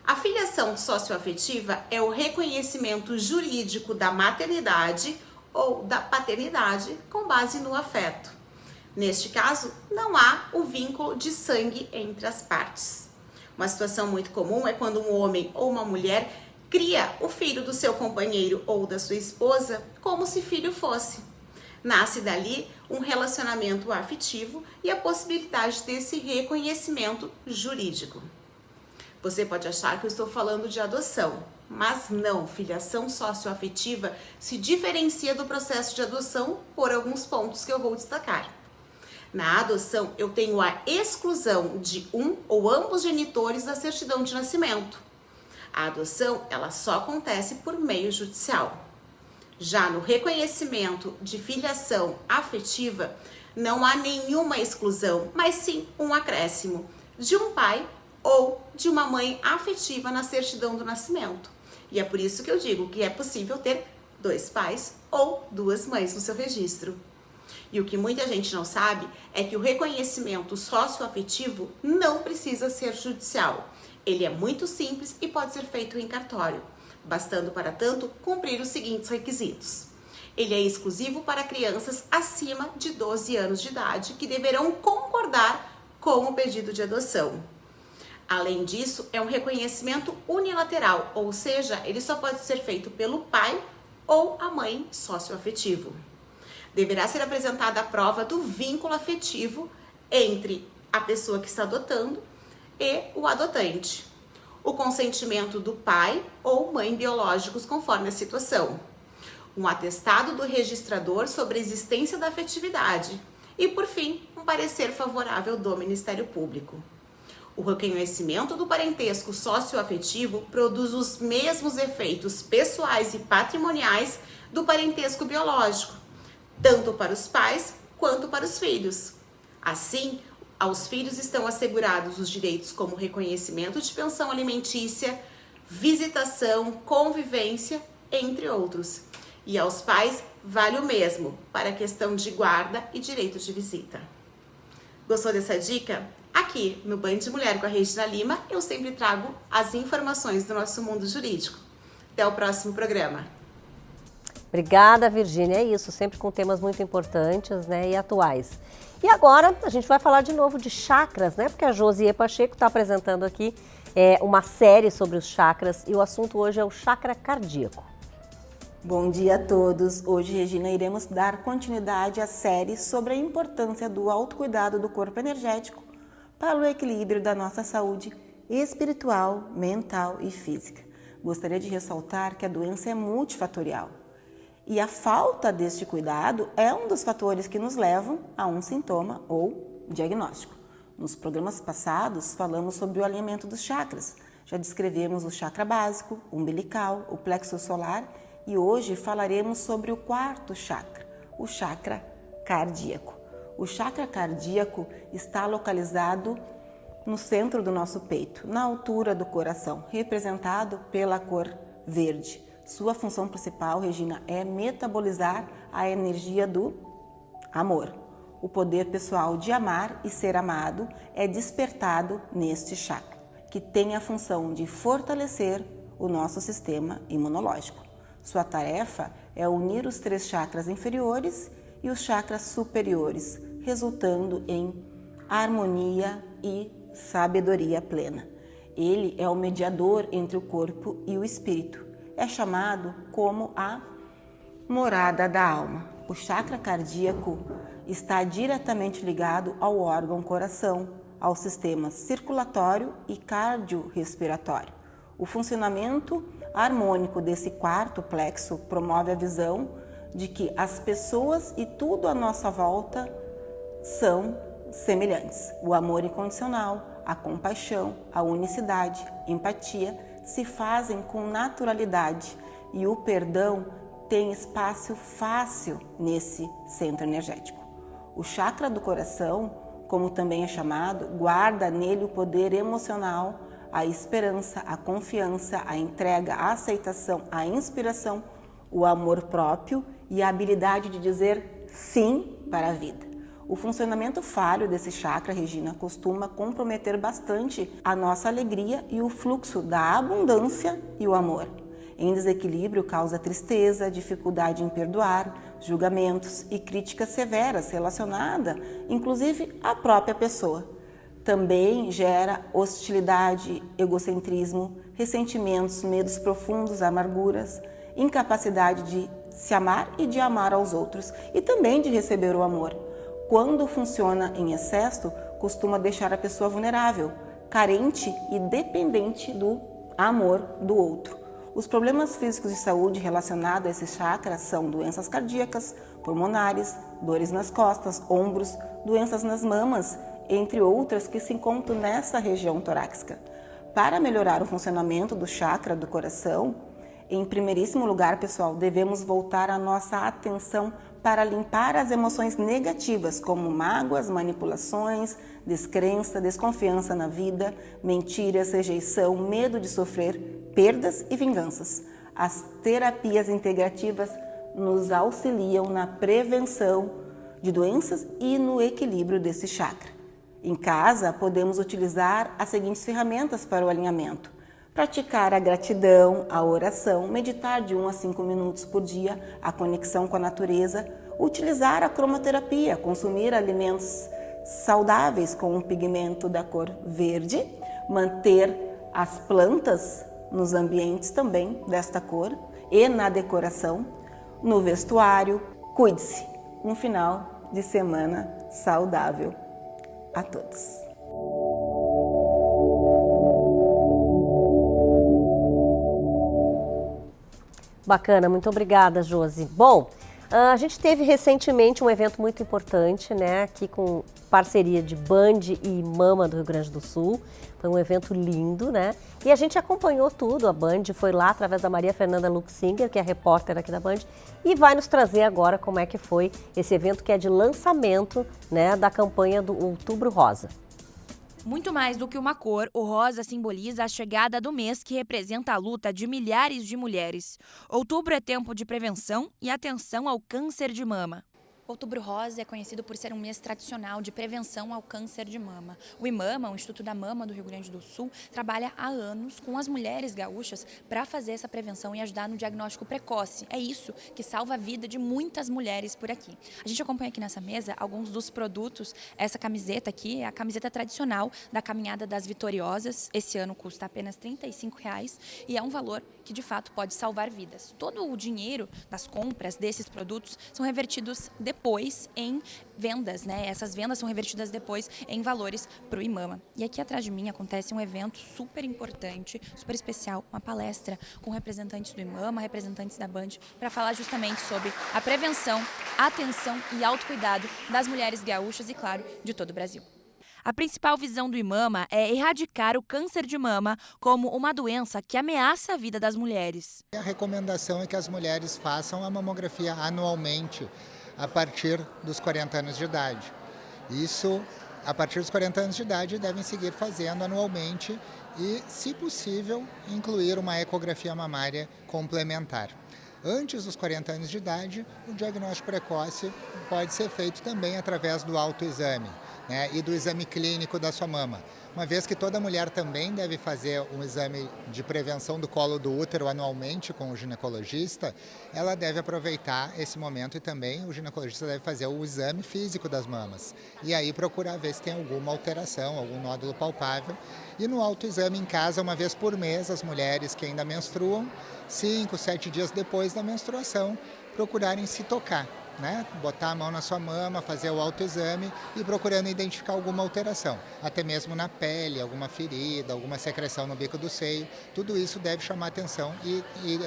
A filiação socioafetiva é o reconhecimento jurídico da maternidade ou da paternidade com base no afeto. Neste caso, não há o vínculo de sangue entre as partes. Uma situação muito comum é quando um homem ou uma mulher cria o filho do seu companheiro ou da sua esposa como se filho fosse. Nasce dali um relacionamento afetivo e a possibilidade desse reconhecimento jurídico. Você pode achar que eu estou falando de adoção, mas não, filiação socioafetiva se diferencia do processo de adoção por alguns pontos que eu vou destacar. Na adoção, eu tenho a exclusão de um ou ambos genitores da certidão de nascimento. A adoção, ela só acontece por meio judicial. Já no reconhecimento de filiação afetiva, não há nenhuma exclusão, mas sim um acréscimo de um pai ou de uma mãe afetiva na certidão do nascimento. E é por isso que eu digo que é possível ter 2 pais ou 2 mães no seu registro. E o que muita gente não sabe é que o reconhecimento socioafetivo não precisa ser judicial. Ele é muito simples e pode ser feito em cartório, bastando para tanto cumprir os seguintes requisitos. Ele é exclusivo para crianças acima de 12 anos de idade que deverão concordar com o pedido de adoção. Além disso, é um reconhecimento unilateral, ou seja, ele só pode ser feito pelo pai ou a mãe socioafetivo. Deverá ser apresentada a prova do vínculo afetivo entre a pessoa que está adotando e o adotante. O consentimento do pai ou mãe biológicos conforme a situação. Um atestado do registrador sobre a existência da afetividade. E, por fim, um parecer favorável do Ministério Público. O reconhecimento do parentesco socioafetivo produz os mesmos efeitos pessoais e patrimoniais do parentesco biológico, tanto para os pais quanto para os filhos. Assim, aos filhos estão assegurados os direitos como reconhecimento de pensão alimentícia, visitação, convivência, entre outros. E aos pais vale o mesmo para a questão de guarda e direito de visita. Gostou dessa dica? Aqui no Band Mulher com a Regina Lima, eu sempre trago as informações do nosso mundo jurídico. Até o próximo programa. Obrigada, Virgínia. É isso, sempre com temas muito importantes, né, e atuais. E agora a gente vai falar de novo de chakras, né? Porque a Josie Pacheco está apresentando aqui uma série sobre os chakras e o assunto hoje é o chakra cardíaco. Bom dia a todos. Hoje, Regina, iremos dar continuidade à série sobre a importância do autocuidado do corpo energético para o equilíbrio da nossa saúde espiritual, mental e física. Gostaria de ressaltar que a doença é multifatorial. E a falta deste cuidado é um dos fatores que nos levam a um sintoma ou diagnóstico. Nos programas passados, falamos sobre o alinhamento dos chakras. Já descrevemos o chakra básico, umbilical, o plexo solar e hoje falaremos sobre o 4º chakra, o chakra cardíaco. O chakra cardíaco está localizado no centro do nosso peito, na altura do coração, representado pela cor verde. Sua função principal, Regina, é metabolizar a energia do amor. O poder pessoal de amar e ser amado é despertado neste chakra, que tem a função de fortalecer o nosso sistema imunológico. Sua tarefa é unir os 3 chakras inferiores e os chakras superiores, resultando em harmonia e sabedoria plena. Ele é o mediador entre o corpo e o espírito. É chamado como a morada da alma. O chakra cardíaco está diretamente ligado ao órgão coração, ao sistema circulatório e cardiorrespiratório. O funcionamento harmônico desse 4º plexo promove a visão de que as pessoas e tudo à nossa volta são semelhantes. O amor incondicional, a compaixão, a unicidade, empatia se fazem com naturalidade e o perdão tem espaço fácil nesse centro energético. O chakra do coração, como também é chamado, guarda nele o poder emocional, a esperança, a confiança, a entrega, a aceitação, a inspiração, o amor próprio e a habilidade de dizer sim para a vida. O funcionamento falho desse chakra, Regina, costuma comprometer bastante a nossa alegria e o fluxo da abundância e o amor. Em desequilíbrio, causa tristeza, dificuldade em perdoar, julgamentos e críticas severas relacionadas, inclusive, à própria pessoa. Também gera hostilidade, egocentrismo, ressentimentos, medos profundos, amarguras, incapacidade de se amar e de amar aos outros e também de receber o amor. Quando funciona em excesso, costuma deixar a pessoa vulnerável, carente e dependente do amor do outro. Os problemas físicos de saúde relacionados a esses chakras são doenças cardíacas, pulmonares, dores nas costas, ombros, doenças nas mamas, entre outras que se encontram nessa região torácica. Para melhorar o funcionamento do chakra do coração, em primeiríssimo lugar, pessoal, devemos voltar a nossa atenção para limpar as emoções negativas, como mágoas, manipulações, descrença, desconfiança na vida, mentiras, rejeição, medo de sofrer, perdas e vinganças. As terapias integrativas nos auxiliam na prevenção de doenças e no equilíbrio desse chakra. Em casa, podemos utilizar as seguintes ferramentas para o alinhamento. Praticar a gratidão, a oração, meditar de 1 a 5 minutos por dia, a conexão com a natureza, utilizar a cromoterapia, consumir alimentos saudáveis com um pigmento da cor verde, manter as plantas nos ambientes também desta cor e na decoração, no vestuário. Cuide-se. Um final de semana saudável a todos. Bacana, muito obrigada, Josi. Bom, a gente teve recentemente um evento muito importante, né, aqui com parceria de Band e Mama do Rio Grande do Sul. Foi um evento lindo, né? E a gente acompanhou tudo, a Band foi lá através da Maria Fernanda Luxinger, que é a repórter aqui da Band, e vai nos trazer agora como é que foi esse evento que é de lançamento, né, da campanha do Outubro Rosa. Muito mais do que uma cor, o rosa simboliza a chegada do mês que representa a luta de milhares de mulheres. Outubro é tempo de prevenção e atenção ao câncer de mama. Outubro Rosa é conhecido por ser um mês tradicional de prevenção ao câncer de mama. O IMAMA, o Instituto da Mama do Rio Grande do Sul, trabalha há anos com as mulheres gaúchas para fazer essa prevenção e ajudar no diagnóstico precoce. É isso que salva a vida de muitas mulheres por aqui. A gente acompanha aqui nessa mesa alguns dos produtos. Essa camiseta aqui é a camiseta tradicional da Caminhada das Vitoriosas. Esse ano custa apenas R$ 35,00 e é um valor que de fato pode salvar vidas. Todo o dinheiro das compras desses produtos são revertidos depois em vendas, né? Essas vendas são revertidas depois em valores para o IMAMA. E aqui atrás de mim acontece um evento super importante, super especial, uma palestra com representantes do IMAMA, representantes da Band, para falar justamente sobre a prevenção, atenção e autocuidado das mulheres gaúchas e, claro, de todo o Brasil. A principal visão do IMAMA é erradicar o câncer de mama como uma doença que ameaça a vida das mulheres. A recomendação é que as mulheres façam a mamografia anualmente a partir dos 40 anos de idade. Isso, a partir dos 40 anos de idade, devem seguir fazendo anualmente e, se possível, incluir uma ecografia mamária complementar. Antes dos 40 anos de idade, o diagnóstico precoce pode ser feito também através do autoexame, né, e do exame clínico da sua mama. Uma vez que toda mulher também deve fazer um exame de prevenção do colo do útero anualmente com o ginecologista, ela deve aproveitar esse momento e também o ginecologista deve fazer o exame físico das mamas. E aí procurar ver se tem alguma alteração, algum nódulo palpável. E no autoexame em casa, uma vez por mês, as mulheres que ainda menstruam, 5, 7 dias depois da menstruação, procurarem se tocar, né? Botar a mão na sua mama, fazer o autoexame e procurando identificar alguma alteração, até mesmo na pele, alguma ferida, alguma secreção no bico do seio. Tudo isso deve chamar atenção e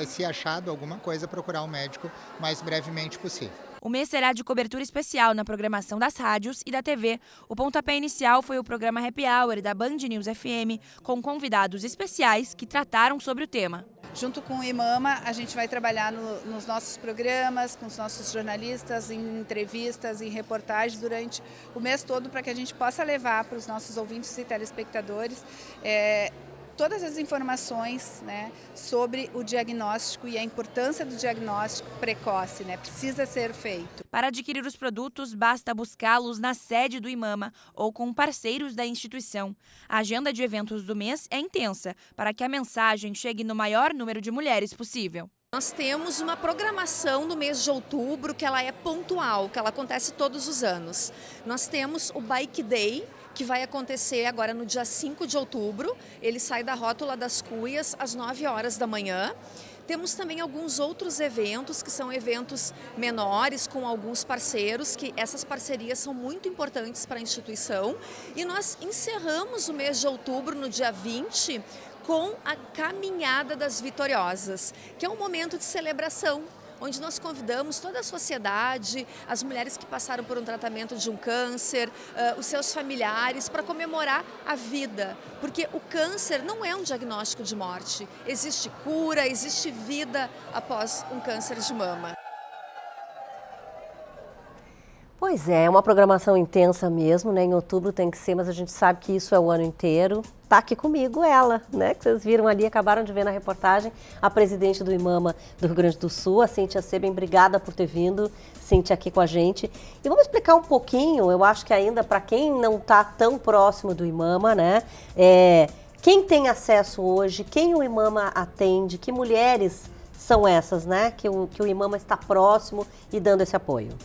se achado alguma coisa, procurar o médico o mais brevemente possível. O mês será de cobertura especial na programação das rádios e da TV. O pontapé inicial foi o programa Happy Hour da Band News FM, com convidados especiais que trataram sobre o tema. Junto com o IMAMA, a gente vai trabalhar nos nossos programas, com os nossos jornalistas, em entrevistas, em reportagens durante o mês todo, para que a gente possa levar para os nossos ouvintes e telespectadores todas as informações, né, sobre o diagnóstico e a importância do diagnóstico precoce, né, precisa ser feito. Para adquirir os produtos, basta buscá-los na sede do IMAMA ou com parceiros da instituição. A agenda de eventos do mês é intensa, para que a mensagem chegue no maior número de mulheres possível. Nós temos uma programação no mês de outubro que ela é pontual, que ela acontece todos os anos. Nós temos o Bike Day, que vai acontecer agora no dia 5 de outubro. Ele sai da Rótula das Cuias às 9 horas da manhã. Temos também alguns outros eventos, que são eventos menores, com alguns parceiros, que essas parcerias são muito importantes para a instituição. E nós encerramos o mês de outubro, no dia 20, com a Caminhada das Vitoriosas, que é um momento de celebração, onde nós convidamos toda a sociedade, as mulheres que passaram por um tratamento de um câncer, os seus familiares, para comemorar a vida. Porque o câncer não é um diagnóstico de morte. Existe cura, existe vida após um câncer de mama. Pois é uma programação intensa mesmo, né? Em outubro tem que ser, mas a gente sabe que isso é o ano inteiro. Tá aqui comigo ela, né? Que vocês viram ali, acabaram de ver na reportagem, a presidente do IMAMA do Rio Grande do Sul, a Cíntia Sebem. Obrigada por ter vindo, Cíntia, aqui com a gente. E vamos explicar um pouquinho, eu acho que ainda para quem não está tão próximo do IMAMA, né? Quem tem acesso hoje, quem o IMAMA atende, que mulheres são essas, né? Que o IMAMA está próximo e dando esse apoio.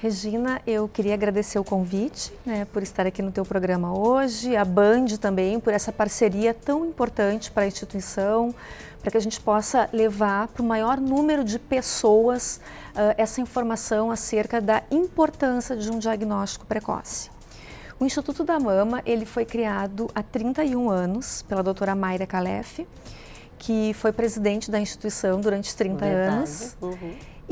Regina, eu queria agradecer o convite, né, por estar aqui no teu programa hoje, a Band também, por essa parceria tão importante para a instituição, para que a gente possa levar para o maior número de pessoas essa informação acerca da importância de um diagnóstico precoce. O Instituto da Mama, ele foi criado há 31 anos pela doutora Mayra Calef, que foi presidente da instituição durante 30 anos.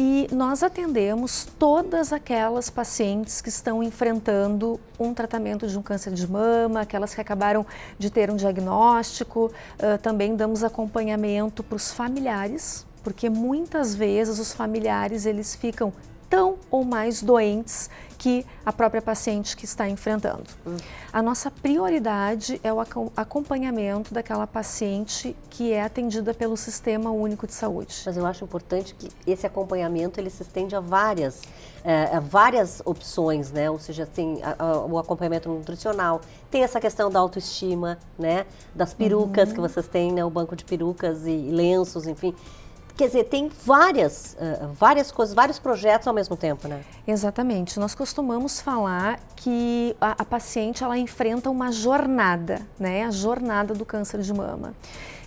E nós atendemos todas aquelas pacientes que estão enfrentando um tratamento de um câncer de mama, aquelas que acabaram de ter um diagnóstico. Também damos acompanhamento para os familiares, porque muitas vezes os familiares eles ficam tão ou mais doentes que a própria paciente que está enfrentando. A nossa prioridade é o acompanhamento daquela paciente que é atendida pelo Sistema Único de Saúde. Mas eu acho importante que esse acompanhamento ele se estende a várias opções, né? Ou seja, tem o acompanhamento nutricional, tem essa questão da autoestima, né? Das perucas que vocês têm, né? O banco de perucas e lenços, enfim. Quer dizer, tem várias coisas, vários projetos ao mesmo tempo, né? Exatamente. Nós costumamos falar que a paciente ela enfrenta uma jornada, né? A jornada do câncer de mama.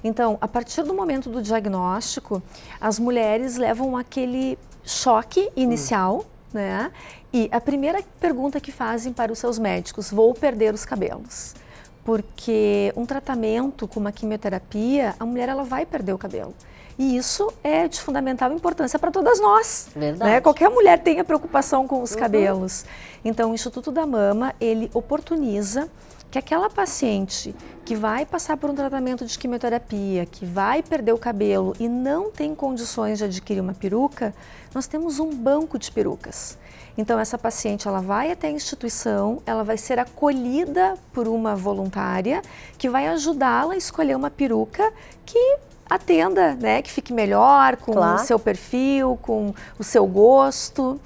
Então, a partir do momento do diagnóstico, as mulheres levam aquele choque inicial, né? E a primeira pergunta que fazem para os seus médicos: vou perder os cabelos. Porque um tratamento com uma quimioterapia, a mulher ela vai perder o cabelo. E isso é de fundamental importância para todas nós. Verdade. Né? Qualquer mulher tem a preocupação com os cabelos. Então, o Instituto da Mama, ele oportuniza que aquela paciente que vai passar por um tratamento de quimioterapia, que vai perder o cabelo e não tem condições de adquirir uma peruca, nós temos um banco de perucas. Então, essa paciente ela vai até a instituição, ela vai ser acolhida por uma voluntária que vai ajudá-la a escolher uma peruca que atenda, né, que fique melhor com o seu perfil, com o seu gosto.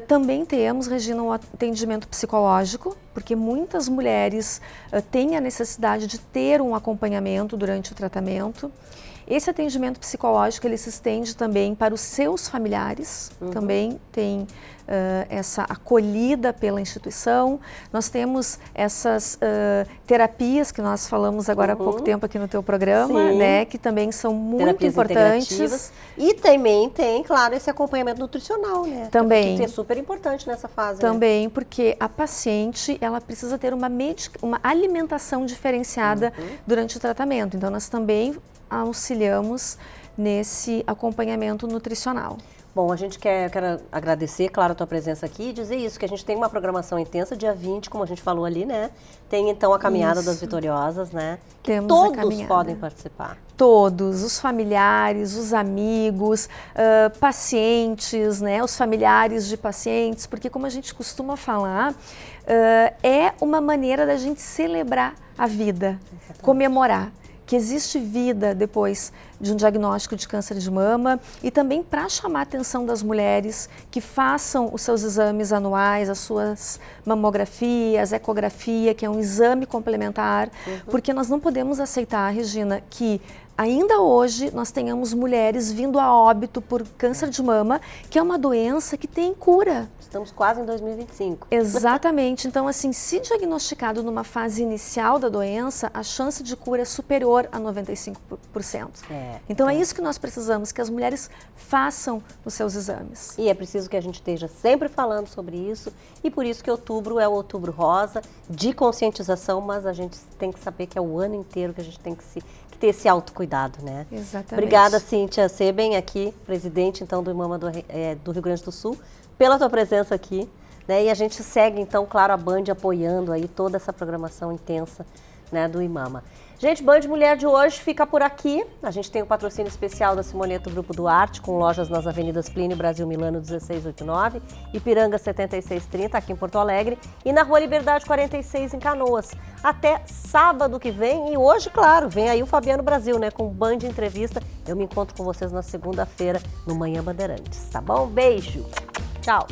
Também temos, Regina, um atendimento psicológico, porque muitas mulheres têm a necessidade de ter um acompanhamento durante o tratamento. Esse atendimento psicológico ele se estende também para os seus familiares, também tem essa acolhida pela instituição. Nós temos essas terapias que nós falamos agora há pouco tempo aqui no teu programa, né, que também são muito terapias importantes. E também tem, claro, esse acompanhamento nutricional, né? Também. Que é super importante nessa fase. Também, né? Porque a paciente ela precisa ter uma alimentação diferenciada durante o tratamento. Então, nós também auxiliamos nesse acompanhamento nutricional. Bom, quero agradecer, claro, a tua presença aqui e dizer isso, que a gente tem uma programação intensa, dia 20, como a gente falou ali, né? Tem, então, a Caminhada das Vitoriosas, né? Que Temos todos podem participar. Todos, os familiares, os amigos, pacientes, né? Os familiares de pacientes, porque como a gente costuma falar, é uma maneira da gente celebrar a vida, comemorar. que existe vida depois de um diagnóstico de câncer de mama e também para chamar a atenção das mulheres que façam os seus exames anuais, as suas mamografias, ecografia, que é um exame complementar, porque nós não podemos aceitar, Regina, que ainda hoje nós tenhamos mulheres vindo a óbito por câncer de mama, que é uma doença que tem cura. Estamos quase em 2025. Exatamente. Então, assim, se diagnosticado numa fase inicial da doença, a chance de cura é superior a 95%. Então, é isso que nós precisamos, que as mulheres façam os seus exames. E é preciso que a gente esteja sempre falando sobre isso, e por isso que outubro é o Outubro Rosa, de conscientização, mas a gente tem que saber que é o ano inteiro que a gente tem que ter esse autocuidado, né? Exatamente. Obrigada, Cíntia Seben, aqui, presidente, então, do IMAMA do Rio Grande do Sul, pela tua presença aqui, né? E a gente segue, então, claro, a Band apoiando aí toda essa programação intensa, né, do IMAMA. Gente, Band Mulher de hoje fica por aqui. A gente tem o patrocínio especial da Simoneto Grupo Duarte, com lojas nas avenidas Plínio Brasil Milano 1689, Ipiranga 7630, aqui em Porto Alegre, e na Rua Liberdade 46, em Canoas. Até sábado que vem, e hoje, claro, vem aí o Fabiano Brasil, né, com Band Entrevista. Eu me encontro com vocês na segunda-feira, no Manhã Bandeirantes, tá bom? Beijo! Tchau!